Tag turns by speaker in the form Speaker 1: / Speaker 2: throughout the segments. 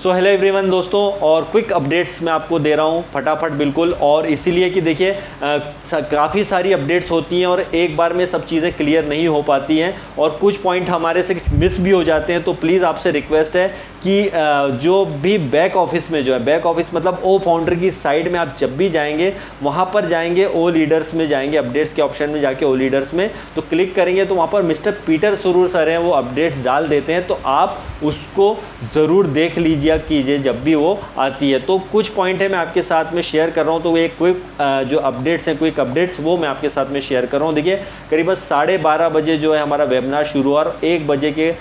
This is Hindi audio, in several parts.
Speaker 1: सो हेलो एवरीवन दोस्तों, और क्विक अपडेट्स मैं आपको दे रहा हूँ फटाफट बिल्कुल, और इसीलिए कि देखिए काफ़ी सारी अपडेट्स होती हैं और एक बार में सब चीज़ें क्लियर नहीं हो पाती हैं और कुछ पॉइंट हमारे से मिस भी हो जाते हैं। तो प्लीज़ आपसे रिक्वेस्ट है कि जो भी बैक ऑफिस में जो है, बैक ऑफिस मतलब ओ फाउंडर की साइड में आप जब भी जाएंगे वहाँ पर जाएंगे, ओ लीडर्स में जाएंगे, अपडेट्स के ऑप्शन में जाके ओ लीडर्स में तो क्लिक करेंगे तो वहाँ पर मिस्टर पीटर सुरूर सर हैं, वो अपडेट्स डाल देते हैं। तो आप उसको ज़रूर देख लीजिए जब भी वो आती है। तो कुछ पॉइंट है मैं आपके साथ में शेयर कर रहा हूँ, तो एक क्विक जो अपडेट्स हैं, क्विक अपडेट्स वो मैं आपके साथ में शेयर कर रहा हूँ। देखिए करीबन 12:30 बजे जो है हमारा वेबिनार शुरू हुआ और 1 बजे के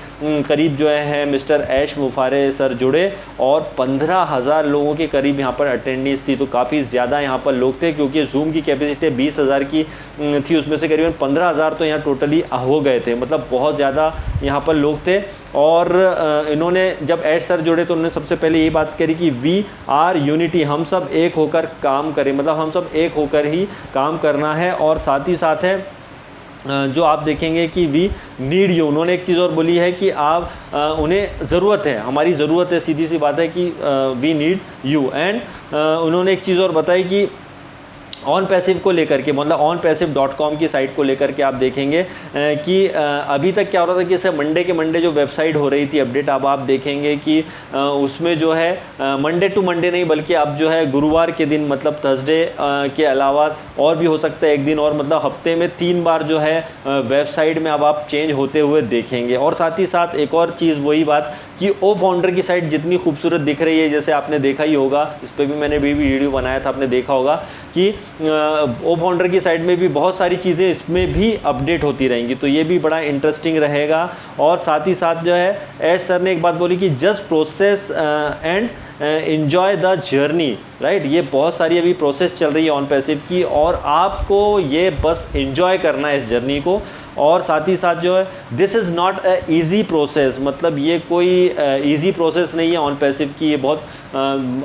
Speaker 1: करीब जो है मिस्टर ऐश मुफारे सर जुड़े और 15,000 लोगों के करीब यहाँ पर अटेंडेंस थी। तो काफ़ी ज़्यादा यहाँ पर लोग थे, क्योंकि जूम की कैपेसिटी 20,000 की थी, उसमें से करीबन 15,000 तो यहाँ टोटली हो गए थे, मतलब बहुत ज़्यादा यहाँ पर लोग थे। और इन्होंने जब ऐश सर जुड़े तो उन्होंने सबसे पहले ये बात करी कि वी आर यूनिटी, हम सब एक होकर काम करें, मतलब हम सब एक होकर ही काम करना है। और साथ ही साथ है जो आप देखेंगे कि वी नीड यू, उन्होंने एक चीज़ और बोली है कि आप उन्हें ज़रूरत है, हमारी ज़रूरत है, सीधी सी बात है कि वी नीड यू। एंड उन्होंने एक चीज़ और बताई कि ऑन पैसिव को लेकर के, मतलब onpassive.com की साइट को लेकर के आप देखेंगे कि अभी तक क्या हो रहा था कि जैसे मंडे के मंडे जो वेबसाइट हो रही थी अपडेट, अब आप देखेंगे कि उसमें जो है मंडे टू मंडे नहीं बल्कि अब जो है गुरुवार के दिन, मतलब थर्सडे के अलावा और भी हो सकता है एक दिन और, मतलब हफ्ते में 3 बार जो है वेबसाइट में अब आप चेंज होते हुए देखेंगे। और साथ ही साथ एक और चीज़, वही बात कि ओ फाउंडर की साइट जितनी खूबसूरत दिख रही है, जैसे आपने देखा ही होगा, इस पर भी मैंने भी वीडियो बनाया था, आपने देखा होगा कि ओ फाउंडर की साइट में भी बहुत सारी चीज़ें इसमें भी अपडेट होती रहेंगी, तो ये भी बड़ा इंटरेस्टिंग रहेगा। और साथ ही साथ जो है ऐश सर ने एक बात बोली कि just process and enjoy the journey, right. ये बहुत सारी अभी प्रोसेस चल रही है ऑन पैसिव की और आपको ये बस एन्जॉय करना है इस जर्नी को। और साथ ही साथ जो है this is not a easy process, मतलब ये कोई ईजी प्रोसेस नहीं है ऑन पैसिव की, ये बहुत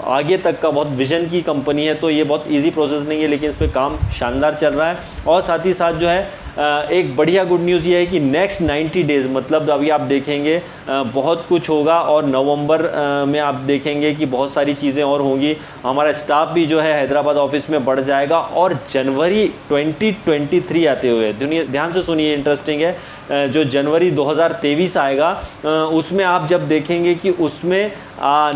Speaker 1: आगे तक का बहुत विजन की कंपनी है, तो ये बहुत इजी प्रोसेस नहीं है, लेकिन इस पर काम शानदार चल रहा है। और साथ ही साथ जो है एक बढ़िया गुड न्यूज़ ये है कि नेक्स्ट 90 डेज़, मतलब अभी आप देखेंगे बहुत कुछ होगा और नवंबर में आप देखेंगे कि बहुत सारी चीज़ें और होंगी। हमारा स्टाफ भी जो है हैदराबाद ऑफिस में बढ़ जाएगा और जनवरी 2023 आते हुए, ध्यान से सुनिए, इंटरेस्टिंग है, जो जनवरी 2023 आएगा उसमें आप जब देखेंगे कि उसमें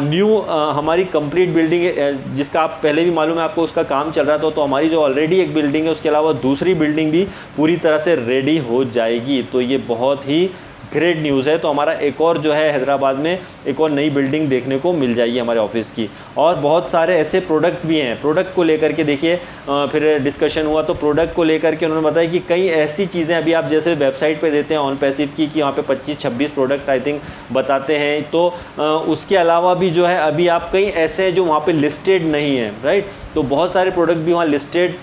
Speaker 1: न्यू हमारी कंप्लीट बिल्डिंग, जिसका आप पहले भी मालूम है आपको, उसका काम चल रहा था, तो हमारी जो ऑलरेडी एक बिल्डिंग है उसके अलावा दूसरी बिल्डिंग भी पूरी तरह से रेडी हो जाएगी। तो ये बहुत ही ग्रेट न्यूज़ है। तो हमारा एक और जो है हैदराबाद में एक और नई बिल्डिंग देखने को मिल जाएगी हमारे ऑफिस की। और बहुत सारे ऐसे प्रोडक्ट भी हैं, प्रोडक्ट को लेकर के देखिए फिर डिस्कशन हुआ, तो प्रोडक्ट को लेकर के उन्होंने बताया कि कई ऐसी चीज़ें अभी आप जैसे वेबसाइट पे देते हैं ऑन पैसिव की कि वहाँ पे 25-26 प्रोडक्ट आई थिंक बताते हैं, तो उसके अलावा भी जो है अभी आप कई ऐसे हैं जो वहाँ पे लिस्टेड नहीं है, राइट। तो बहुत सारे प्रोडक्ट भी वहाँ लिस्टेड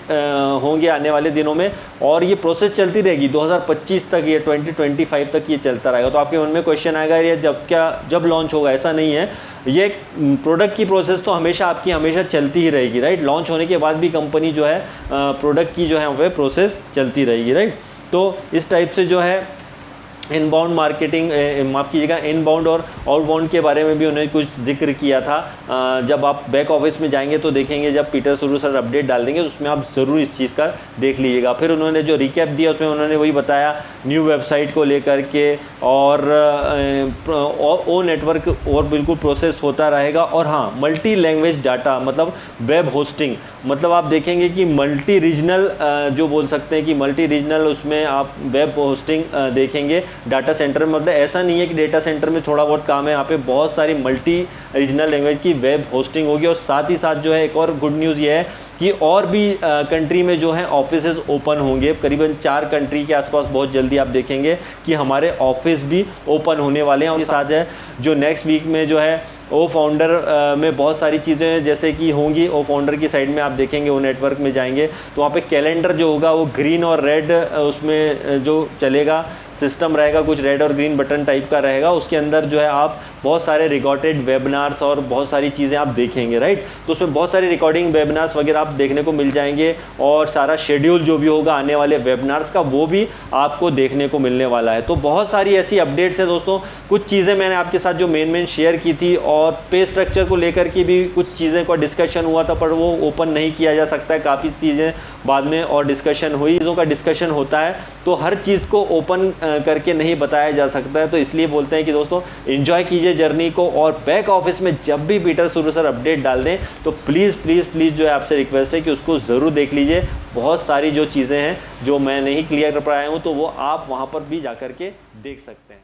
Speaker 1: होंगे आने वाले दिनों में और ये प्रोसेस चलती रहेगी 2025 तक, ये 2025 तक ये चलता रहेगा। तो आपके मन में क्वेश्चन आएगा ये जब लॉन्च होगा, ऐसा नहीं है, ये प्रोडक्ट की प्रोसेस तो हमेशा आपकी हमेशा चलती ही रहेगी, राइट। लॉन्च होने के बाद भी कंपनी जो है प्रोडक्ट की जो है वह प्रोसेस चलती रहेगी, राइट। तो इस टाइप से जो है इनबाउंड मार्केटिंग, माफ़ कीजिएगा, इनबाउंड और आउटबाउंड के बारे में भी उन्होंने कुछ जिक्र किया था। जब आप बैक ऑफिस में जाएंगे तो देखेंगे, जब पीटर सुरूर सर अपडेट डाल देंगे उसमें आप ज़रूर इस चीज़ का देख लीजिएगा। फिर उन्होंने जो रिकैप दिया उसमें उन्होंने वही बताया न्यू वेबसाइट को लेकर के, और ओ नेटवर्क और बिल्कुल प्रोसेस होता रहेगा। और हाँ, मल्टी लैंग्वेज डाटा, मतलब वेब होस्टिंग, मतलब आप देखेंगे कि मल्टी रीजनल जो बोल सकते हैं कि मल्टी रीजनल, उसमें आप वेब होस्टिंग देखेंगे डाटा सेंटर में। मतलब ऐसा नहीं है कि डेटा सेंटर में थोड़ा बहुत काम है, यहाँ पे बहुत सारी मल्टी रीजनल लैंग्वेज की वेब होस्टिंग होगी। और साथ ही साथ जो है एक और गुड न्यूज़ ये है कि और भी कंट्री में जो है ऑफिसेज ओपन होंगे, करीबन 4 कंट्री के आसपास बहुत जल्दी आप देखेंगे कि हमारे ऑफिस भी ओपन होने वाले हैं। और साथ है जो नेक्स्ट वीक में जो है ओ फाउंडर में बहुत सारी चीज़ें जैसे कि होंगी। ओ फाउंडर की साइड में आप देखेंगे, ओ नेटवर्क में जाएंगे तो वहाँ पे कैलेंडर जो होगा वो ग्रीन और रेड उसमें जो चलेगा। सिस्टम रहेगा, कुछ रेड और ग्रीन बटन टाइप का रहेगा। उसके अंदर जो है आप बहुत सारे रिकॉर्डेड वेबिनार्स और बहुत सारी चीज़ें आप देखेंगे, राइट। तो उसमें बहुत सारी रिकॉर्डिंग वेबिनार्स वगैरह आप देखने को मिल जाएंगे और सारा शेड्यूल जो भी होगा आने वाले वेबिनार्स का वो भी आपको देखने को मिलने वाला है। तो बहुत सारी ऐसी अपडेट्स हैं दोस्तों। कुछ चीज़ें मैंने आपके साथ जो मेन शेयर की थी, और पे स्ट्रक्चर को लेकर के भी कुछ चीज़ें का डिस्कशन हुआ था, पर वो ओपन नहीं किया जा सकता है। काफ़ी चीज़ें बाद में और डिस्कशन हुई, चीज़ों का डिस्कशन होता है तो हर चीज़ को ओपन करके नहीं बताया जा सकता है। तो इसलिए बोलते हैं कि दोस्तों एंजॉय कीजिए जर्नी को, और बैक ऑफिस में जब भी पीटर सुरु सर अपडेट डाल दें तो प्लीज़ प्लीज़ प्लीज़ जो है आपसे रिक्वेस्ट है कि उसको ज़रूर देख लीजिए। बहुत सारी जो चीज़ें हैं जो मैं नहीं क्लियर कर पाया हूँ तो वो आप वहाँ पर भी जा कर के देख सकते हैं।